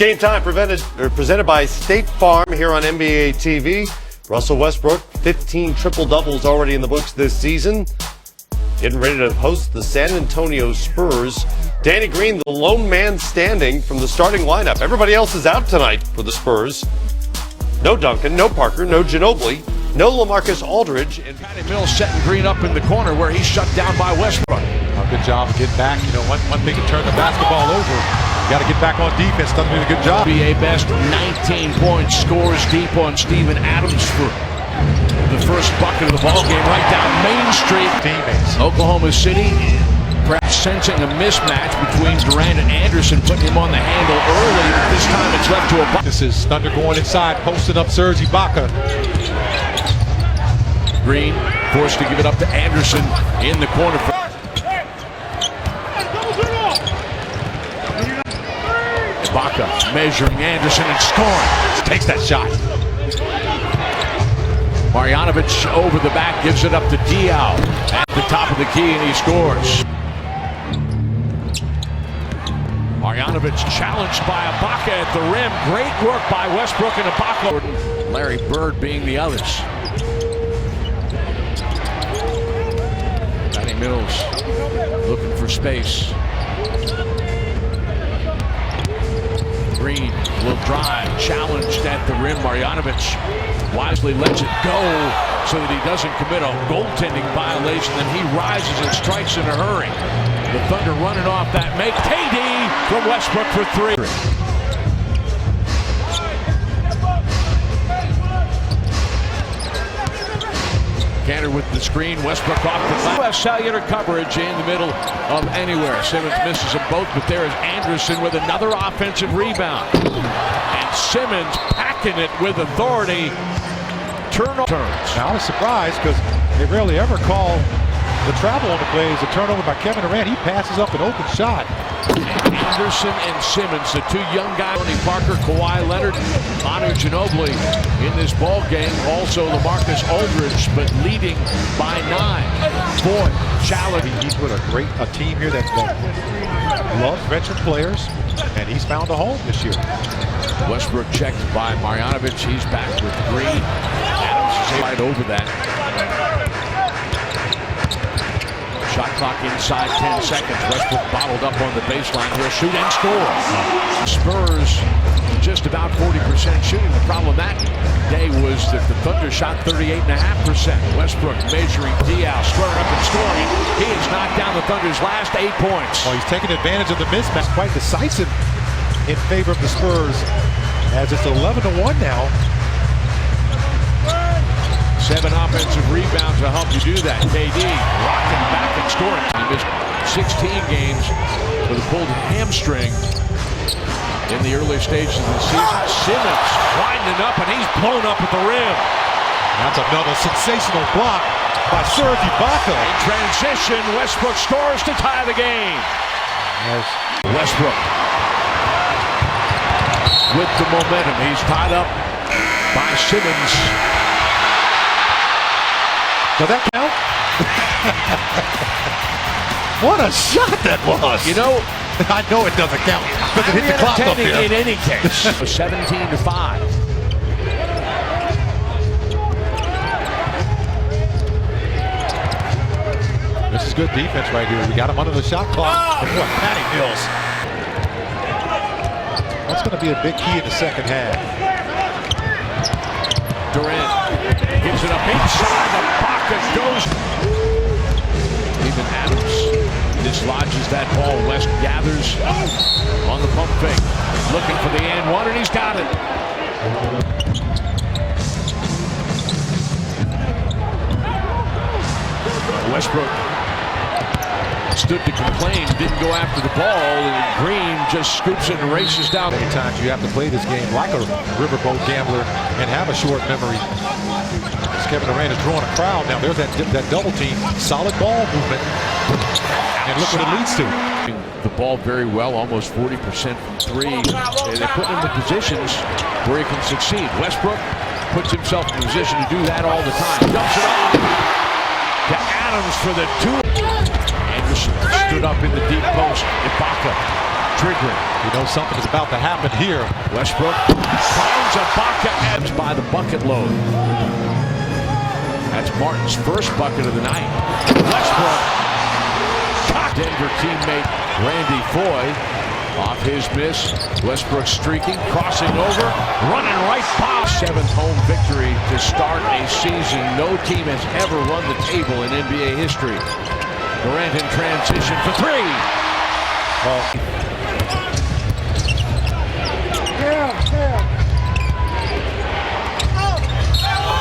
Game Time presented by State Farm here on NBA TV. Russell Westbrook, 15 triple-doubles already in the books this season. Getting ready to host the San Antonio Spurs. Danny Green, the lone man standing from the starting lineup. Everybody else is out tonight for the Spurs. No Duncan, no Parker, no Ginobili, no LaMarcus Aldridge. And Patty Mills setting Green up in the corner where he's shut down by Westbrook. Good job of getting back. You know, one thing can turn the basketball over. Got to get back on defense. Doesn't do a good job. NBA best 19 points, scores deep on Steven Adams for the first bucket of the ball game right down Main Street. Teammates. Oklahoma City perhaps sensing a mismatch between Durant and Anderson, putting him on the handle early, but this time it's left to a bucket. This is Thunder going inside, posting up Serge Ibaka. Green forced to give it up to Anderson in the corner. Ibaka measuring Anderson and scoring. Takes that shot. Marjanovic over the back, gives it up to Diaw at the top of the key, and he scores. Marjanovic challenged by Ibaka at the rim. Great work by Westbrook and Ibaka. Larry Bird being the others. Patty Mills looking for space. Green will drive, challenged at the rim. Marjanovic wisely lets it go so that he doesn't commit a goaltending violation. Then he rises and strikes in a hurry. The Thunder running off that make. KD from Westbrook for three. Cantor with the screen. Westbrook off the left. Cellular coverage in the middle of anywhere. Simmons misses them both, but there is Anderson with another offensive rebound. And Simmons packing it with authority. Turnovers. Now I was surprised because they rarely ever call the travel on the play as a turnover by Kevin Durant. He passes up an open shot. Anderson and Simmons, the two young guys. Tony Parker, Kawhi Leonard, Manu Ginobili in this ball game. Also LaMarcus Aldridge, but leading by 9. Ford, Shallow. He's with a team here that loves veteran players, and he's found a home this year. Westbrook checked by Marjanovic. He's back with Green. Adams is right over that. Shot clock inside 10 seconds. Westbrook bottled up on the baseline. He'll shoot and score. Spurs just about 40% shooting. The problem that day was that the Thunder shot 38.5%. Westbrook measuring Diaw, squaring up and scoring. He has knocked down the Thunder's last 8 points. Well, he's taking advantage of the mismatch. Quite decisive in favor of the Spurs as it's 11-1 now. 7 offensive rebounds to help you do that. KD rocking back and scoring. He missed 16 games with a pulled hamstring in the early stages of the season. Simmons winding up, and he's blown up at the rim. That's another sensational block by Serge Ibaka. In transition, Westbrook scores to tie the game. Yes. Westbrook with the momentum. He's tied up by Simmons. Does that count? What a shot that was! You know, I know it doesn't count because it hit the clock up there. In any case, 17-5. This is good defense right here. We got him under the shot clock. Oh! Boy, Patty Mills. That's going to be a big key in the second half. Durant gives it up inside. The pocket goes. Even Adams dislodges that ball. West gathers on the pump fake. Looking for the and one, and he's got it. Westbrook stood to complain, didn't go after the ball, and Green just scoops it and races down. Many times you have to play this game like a riverboat gambler and have a short memory. As Kevin Durant is drawing a crowd now. There's that double team, solid ball movement, and look what it leads to. The ball very well, almost 40% from 3. They put him in positions where he can succeed. Westbrook puts himself in position to do that all the time. Dumps it off to Adams for the 2. Anderson stood up in the deep post. Ibaka triggering. You know something is about to happen here. Westbrook finds Ibaka ends by the bucket load. That's Martin's first bucket of the night. Westbrook. Denver teammate Randy Foy off his miss. Westbrook streaking, crossing over, running right by. Seventh home victory to start a season. No team has ever run the table in NBA history. Durant in transition for three.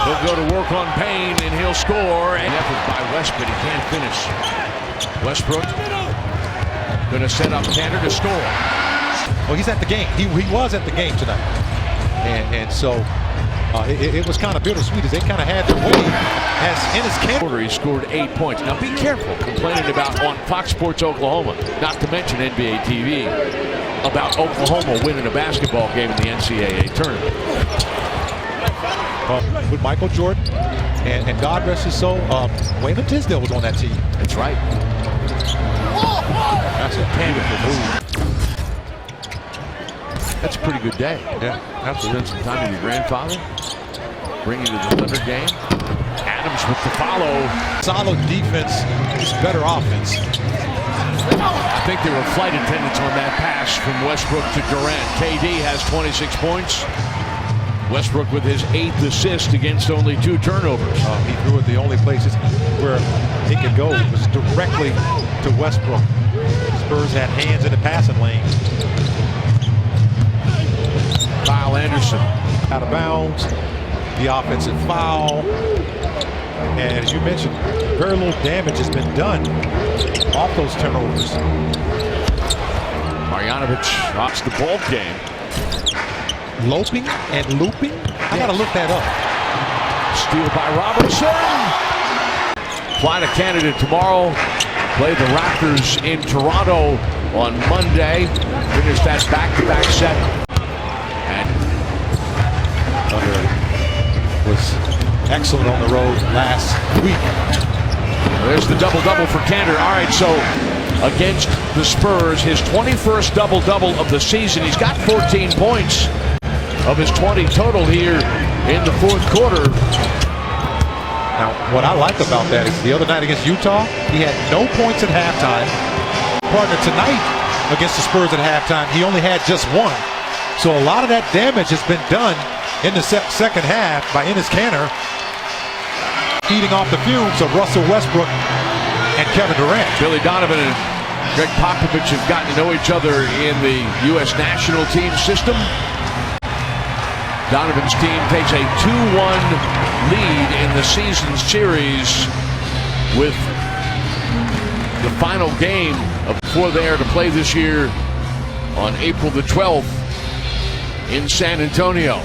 He'll go to work on Payne and he'll score. An effort by West, but he can't finish. Westbrook going to set up Cantor to score. Well, he's at the game. He was at the game tonight. And so it was kind of bittersweet as they kind of had their way as in his camp. He scored 8 points. Now be careful complaining about on Fox Sports Oklahoma, not to mention NBA TV, about Oklahoma winning a basketball game in the NCAA tournament. With Michael Jordan and God rest his soul, Wayman Tisdale was on that team. That's right. That's a beautiful move. That's a pretty good day. Yeah, absolutely. Spend some time with your grandfather. Bring you to the Thunder game. Adams with the follow. Solid defense, just better offense. I think there were flight attendants on that pass from Westbrook to Durant. KD has 26 points. Westbrook with his 8th assist against only 2 turnovers. He threw it the only places where he could go was directly to Westbrook. Spurs had hands in the passing lane. Kyle Anderson Out of bounds. The offensive foul. And as you mentioned, very little damage has been done off those turnovers. Marjanovic stops the ball game. Loping and looping? I gotta look that up. Steal by Robinson. Fly to Canada tomorrow. Play the Raptors in Toronto on Monday. Finish that back-to-back set. And Thunder was excellent on the road last week. there's the double-double for Cantor. All right, so against the Spurs, his 21st double-double of the season. He's got 14 points of his 20 total here in the fourth quarter. Now, what I like about that is the other night against Utah, he had no points at halftime. Partner, tonight against the Spurs at halftime, he only had just 1. So a lot of that damage has been done in the second half by Enes Kanter, feeding off the fumes of Russell Westbrook and Kevin Durant. Billy Donovan and Greg Popovich have gotten to know each other in the U.S. national team system. Donovan's team takes a 2-1 lead in the season series with the final game before they are to play this year on April the 12th in San Antonio.